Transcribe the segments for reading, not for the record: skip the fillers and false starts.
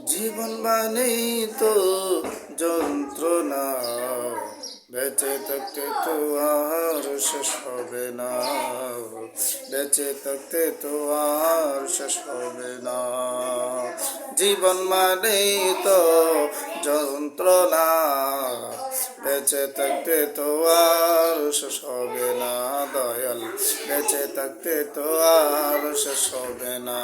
জীবন মানেই তো যন্ত্রণা, বেঁচে থাকতে তো আর শেষ হবে না, বেঁচে থাকতে তো আর শেষ হবে না। জীবন মানেই তো যন্ত্রণা, বেঁচে থাকতে তো আর শেষ হবে না দয়াল, বেঁচে থাকতে তো আর শেষ হবে না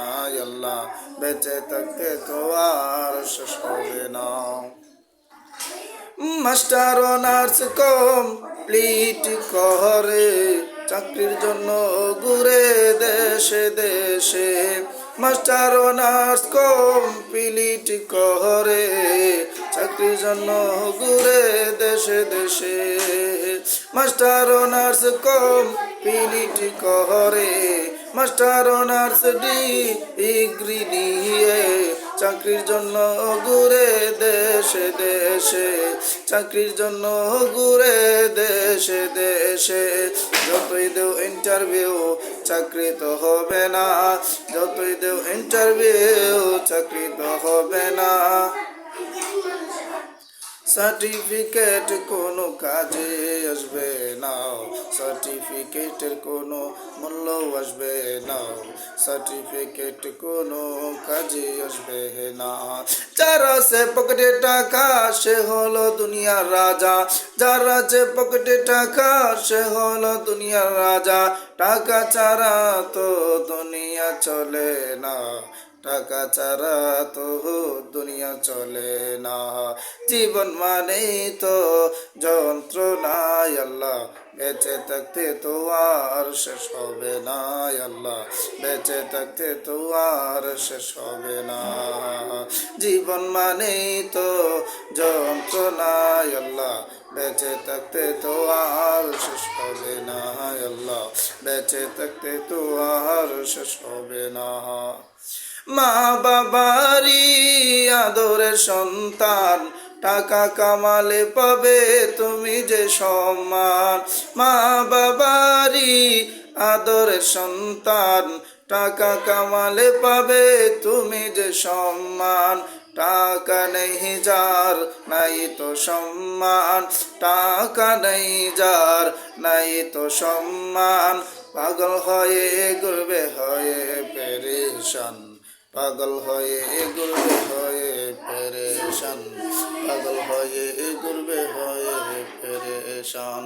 আল্লাহ, বেঁচে থাকতে তো আর শেষ হবে না। মাস্টার ও নার্স কমপ্লিট করে চাকরির জন্য ঘুরে দেশে দেশে, মাস্টার ও নার্স কমপ্লিট করে চাকরির জন্য ঘুরে দেশে দেশে, মাস্টার ও নার্স কমপ্লিট করে, মাস্টার ও নার্স ডিগ্রি নিয়ে চাকরির জন্য ঘুরে দেশে দেশে, চাকরির জন্য ঘুরে দেশে দেশে। যতই দেও ইন্টারভিউ চাকরি তো হবে না, যতই দেও ইন্টারভিউ চাকরি তো হবে না। সার্টিফিকেট কোনো কাজে আসবে না, সার্টিফিকেটের কোনো মূল্য আসবে না, সার্টিফিকেট কোনো কাজে আসবে না। যার আছে পকেটে টাকা সে হলো দুনিয়ার রাজা, যার আছে পকেটে টাকা সে হলো দুনিয়ার রাজা, টাকা ছাড়া তো দুনিয়া চলে না, টাকা ছাড়া তো দুনিয়া চলে না। জীবন মানে তো যন্ত্রণা আল্লাহ, বেঁচে থাকতে তো আর শেষ হবে না আল্লাহ, বেঁচে থাকতে তো আর শেষ হবে না। জীবন মানে তো যন্ত্রণা আল্লাহ, বেঁচে থাকতে তো আর শেষ হবে না আল্লাহ, বেঁচে থাকতে তো আর শেষ হবে না। মা বাবারি আদরের সন্তান, টাকা কামালে পাবে তুমি যে সম্মান, মা বাবারি আদরের সন্তান, টাকা কামালে পাবে তুমি যে সম্মান, টাকা নেই যার নাই তো সম্মান, টাকা নেই যার নাই তো সম্মান, পাগল হয়ে ঘুরবে হয়ে পেরেশান, পাগল হয়ে ঘুরবে হয়ে পেরেশান, পাগল হয়ে ঘুরবে হয়ে পেরেশান।